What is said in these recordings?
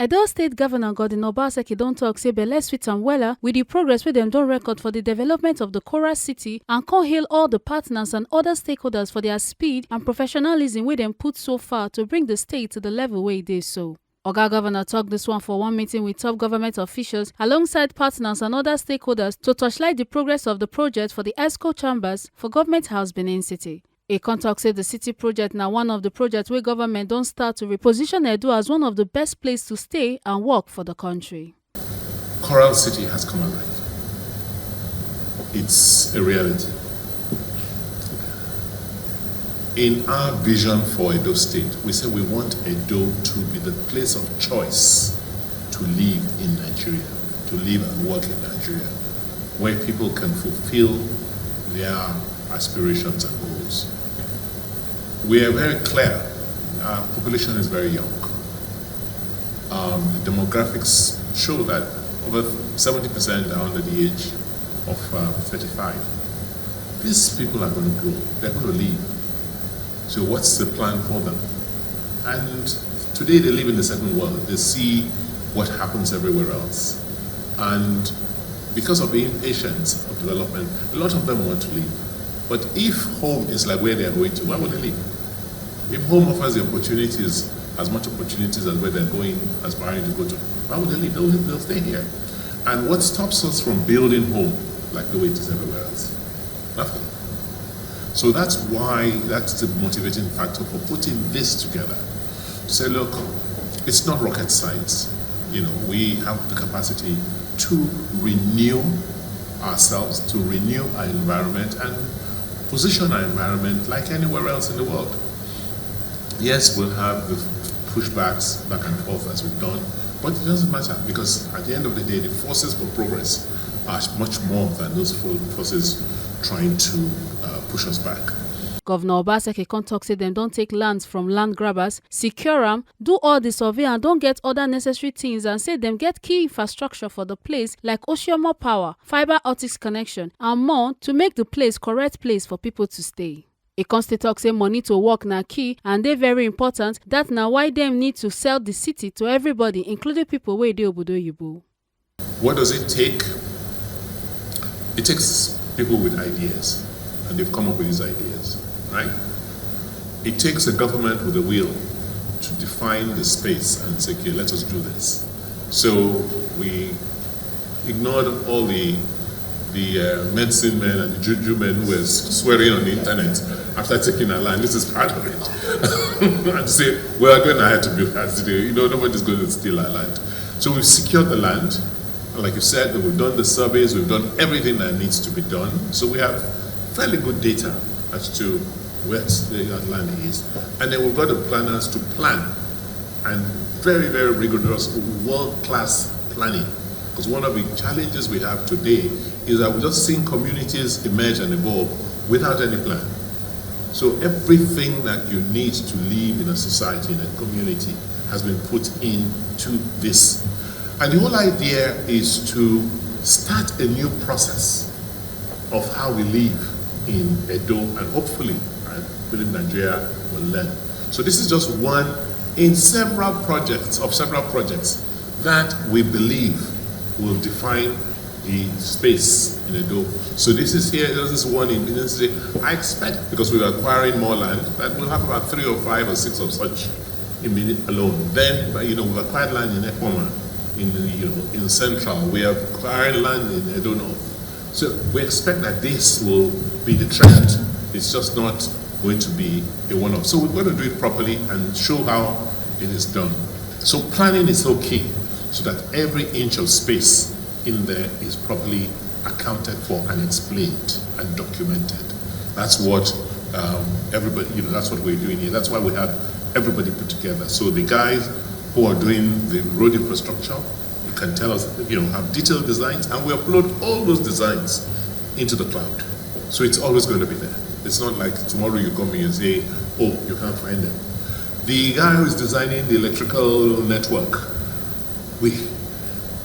Edo State Governor Godwin Obaseki don tok say belle sweet and wella with the progress wey dem don record for the development of the Coral City and con hail all the partners and other stakeholders for their speed and professionalism wey dem put so far to bring the state to the level wey e dey so. Oga Governor tok dis one for one meeting with top government officials alongside partners and other stakeholders to torchlight the progress of the project for the ESCO chambers for Government House Benin City. E con tok say the city project na one of the projects wey government don start to reposition Edo as one of the best place to stay and work for the country. Coral City has come alive. It's a reality. In our vision for Edo State, we say we want Edo to be the place of choice to live in Nigeria, to live and work in Nigeria, where people can fulfill their aspirations and goals. We are very clear. Our population is very young. The demographics show that over 70% are under the age of 35. These people are going to grow. They're going to leave. So what's the plan for them? And today they live in a certain world. They see what happens everywhere else. And because of the impatience of development, a lot of them want to leave. But if home is like where they are going to, why would they leave? If home offers the opportunities, as much opportunities as where they're going, aspiring to go to, why would they leave? They'll stay here. And what stops us from building home like the way it is everywhere else? Nothing. So that's why, that's the motivating factor for putting this together. To say, look, it's not rocket science. You know, we have the capacity to renew ourselves, to renew our environment and position our environment like anywhere else in the world. Yes, we'll have the pushbacks back and forth as we've done, but it doesn't matter because at the end of the day, the forces for progress are much more than those forces trying to push us back. Governor Obaseki con tok say dem don take lands from land grabbers, secure am, do all the survey and don get other necessary things and say dem get key infrastructure for the place like Oshiomhole power, fiber optics connection and more to make the place correct place for people to stay. E con still tok say money to work na key and dey very important, that na why dem need to sell the city to everybody including people wey dey obodo oyibo. What does it take? It takes people with ideas, and they've come up with these ideas, right? It takes a government with a will to define the space and say, okay, let us do this. So we ignored all the medicine men and the juju men who were swearing on the internet after taking our land. This is part of it. And say, we are going ahead to build that today. You know, nobody's going to steal our land. So we've secured the land. And like you said, we've done the surveys, we've done everything that needs to be done. So we have fairly good data as to where the land is. And then we've got the planners to plan, and very, very rigorous, world-class planning. Because one of the challenges we have today is that we're just seeing communities emerge and evolve without any plan. So everything that you need to live in a society, in a community, has been put into this. And the whole idea is to start a new process of how we live in Edo, and hopefully, I believe Nigeria will learn. So this is just one in several projects that we believe will define the space in Edo. So this is here, this is one in Benin City. I expect, because we're acquiring more land, that we'll have about 3 or 5 or 6 of such in Benin alone. Then, we've acquired land in Ekpoma, in Central. We are acquiring land in Edo North. So we expect that this will be the trend. It's just not going to be a one-off. So we've got to do it properly and show how it is done. So planning is so key, so that every inch of space in there is properly accounted for and explained and documented. That's what everybody, that's what we're doing here. That's why we have everybody put together. So the guys who are doing the road infrastructure, you can tell us, have detailed designs, and we upload all those designs into the cloud. So it's always going to be there. It's not like tomorrow you come in and say, oh, you can't find them. The guy who is designing the electrical network,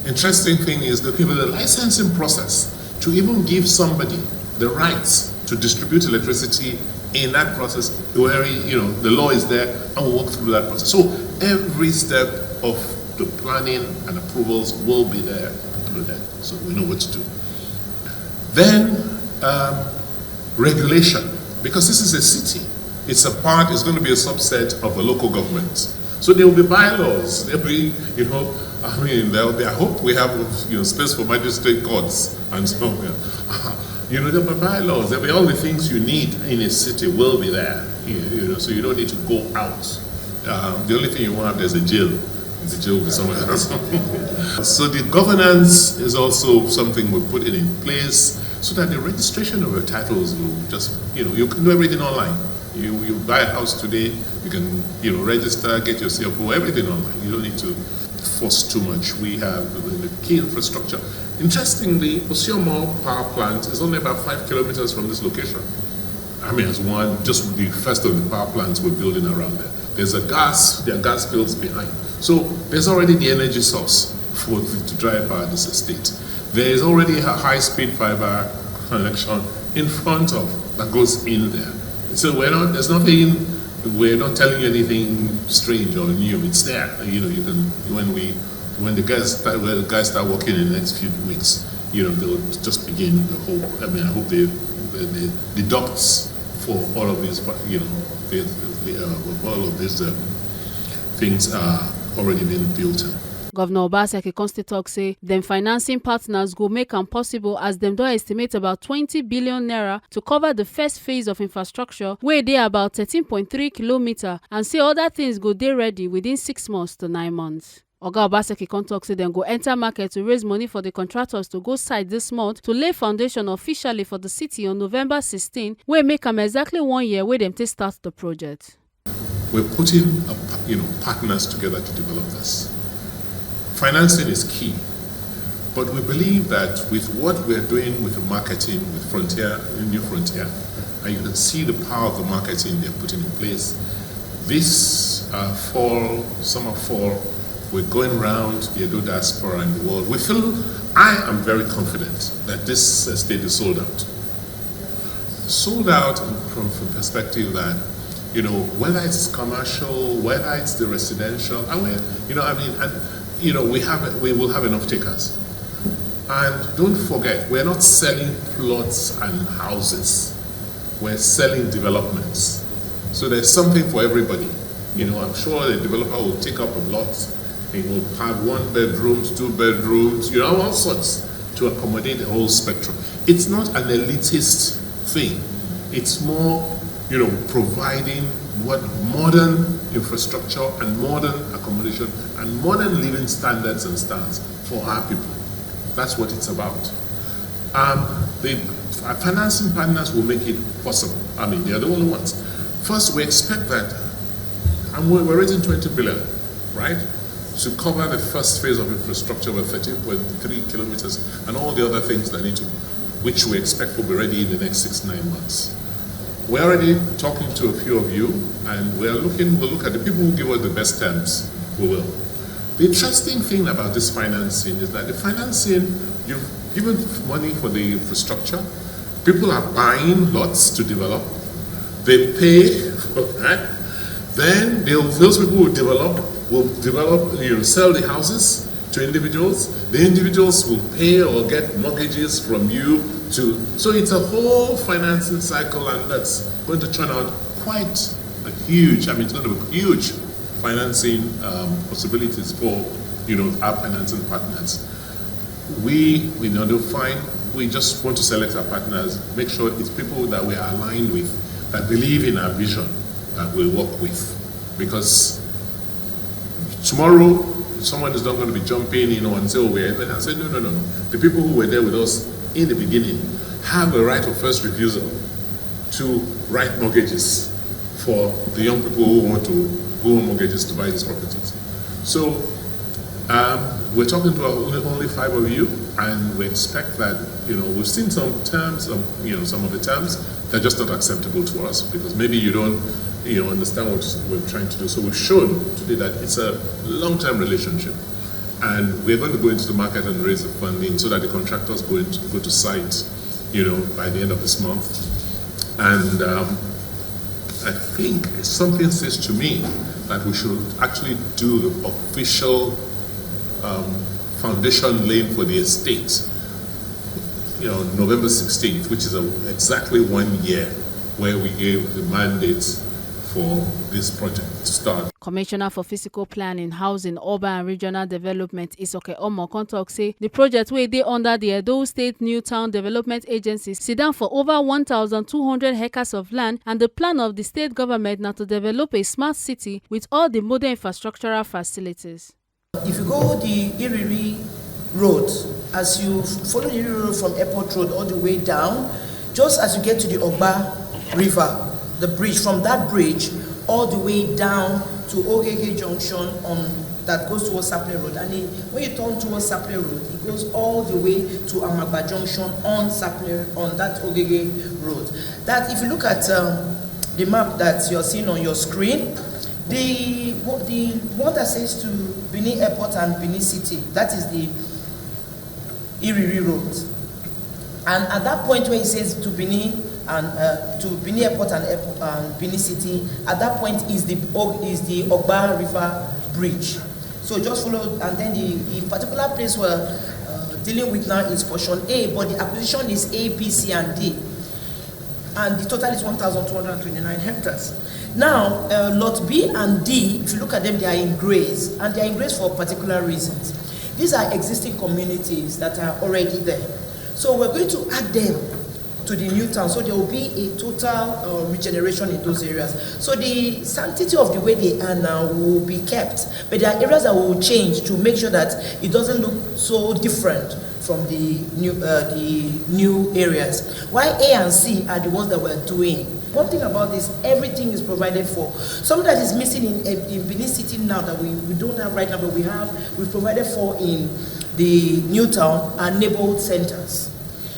interesting thing is that the licensing process to even give somebody the rights to distribute electricity in that process, where the law is there, and we'll walk through that process. So every step of the planning and approvals will be there through that, so we know what to do. Then regulation, because this is a city. It's going to be a subset of the local government. So there will be bylaws. There'll be, I hope we have, space for magistrate courts and so on. There'll be bylaws. There'll be all the things you need in a city will be there. So you don't need to go out. The only thing you won't have there's a jail. The jail will be somewhere else. So the governance is also something we're putting in place so that the registration of your titles will just, you can do everything online. You buy a house today, you can, register, get your CFO, everything online. You don't need to force too much. We have the key infrastructure. Interestingly, Osiomo power plant is only about 5 kilometers from this location. As one, just the first of the power plants we're building around there. There are gas fields behind. So there's already the energy source to drive power this estate. There is already a high-speed fiber connection in front of that goes in there. So we're not telling you anything strange or new. It's there. When the guys start working in the next few weeks, they'll just begin the whole. I hope the ducts for all of these, all of these things are already been built. Governor Obaseki constantly talk say them financing partners go make am possible as them don estimate about 20 billion naira to cover the first phase of infrastructure wey dey about 13.3 kilometers and say other things go dey ready within 6 months to 9 months. Oga Obaseki come talk say dem go enter market to raise money for the contractors to go site this month to lay foundation officially for the city on November 16 wey make am exactly 1 year wey dem take start the project. We're putting partners together to develop this. Financing is key, but we believe that with what we're doing with the marketing, with New Frontier, and you can see the power of the marketing they're putting in place. This summer fall, we're going around the Edo diaspora and the world. I am very confident that this estate is sold out. Sold out from the perspective that, whether it's commercial, whether it's the residential, we will have enough takers. And don't forget, we're not selling plots and houses. We're selling developments. So there's something for everybody. I'm sure the developer will take up a lot. He will have 1 bedroom, 2 bedrooms, all sorts to accommodate the whole spectrum. It's not an elitist thing. It's more, providing what modern infrastructure and modern accommodation and modern living standards and stands for our people. That's what it's about. The financing partners will make it possible. They are the only ones. First, we expect that, and we're raising 20 billion, right? To cover the first phase of infrastructure with 13.3 kilometers and all the other things that which we expect will be ready in the next 6-9 months. We're already talking to a few of you, and we'll look at the people who give us the best terms. We will. The interesting thing about this financing is that the financing, you've given money for the infrastructure, people are buying lots to develop, they pay for that, then those people will develop, sell the houses to individuals, the individuals will pay or get mortgages from you so it's a whole financing cycle, and that's going to turn out quite a huge, it's going to be huge financing possibilities for, our financing partners. We just want to select our partners, make sure it's people that we are aligned with, that believe in our vision, that we'll work with. Because tomorrow, someone is not going to be jumping, and say, I say, no. The people who were there with us in the beginning have a right of first refusal to write mortgages for the young people who want mortgages to buy these properties. So we're talking to only 5 of you, and we expect that, we've seen some terms, some of the terms that are just not acceptable to us, because maybe you don't understand what we're trying to do. So we've shown today that it's a long-term relationship, and we're going to go into the market and raise the funding so that the contractors go to site, by the end of this month. And I think something says to me that we should actually do the official foundation laying for the estate, November 16th, which is exactly 1 year where we gave the mandates for this project to start. Commissioner for Physical Planning, Housing, Urban and Regional Development, Isoke Omokon tok say the project wey dey under the Edo State New Town Development Agency sit down for over 1,200 hectares of land, and the plan of the state government na to develop a smart city with all the modern infrastructural facilities. If you go the Iriri Road, as you follow the Iriri Road from Airport Road all the way down, just as you get to the Ogba River, the bridge, from that bridge all the way down to Ogege Junction that goes towards Saple Road, and when you turn towards Saple Road, it goes all the way to Amagba Junction on that Ogege Road. That, if you look at the map that you're seeing on your screen, the one that says to Benin Airport and Benin City, that is the Iriri Road. And at that point where it says to Benin Airport and Benin City, at that point is the Ogba River Bridge. So just follow, and then the particular place we're dealing with now is portion A, but the acquisition is A, B, C, and D. And the total is 1,229 hectares. Now, lot B and D, if you look at them, they are in grays, and they are in grays for particular reasons. These are existing communities that are already there. So we're going to add them to the new town, so there will be a total regeneration in those areas. So the sanctity of the way they are now will be kept, but there are areas that will change to make sure that it doesn't look so different from the new areas. Why A and C are the ones that we're doing. One thing about this, everything is provided for. Something that is missing in Benin City now that we don't have right now, but we've provided for in the new town are neighborhood centers.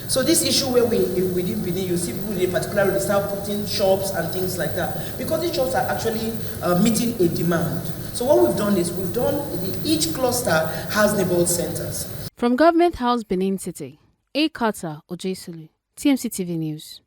So this issue where within Benin, you see people in a particular area, they start putting shops and things like that, because these shops are actually meeting a demand. So what we've done is each cluster has neighborhood centers. From Government House, Benin City, A. Carter Ojesulu, TMC TV News.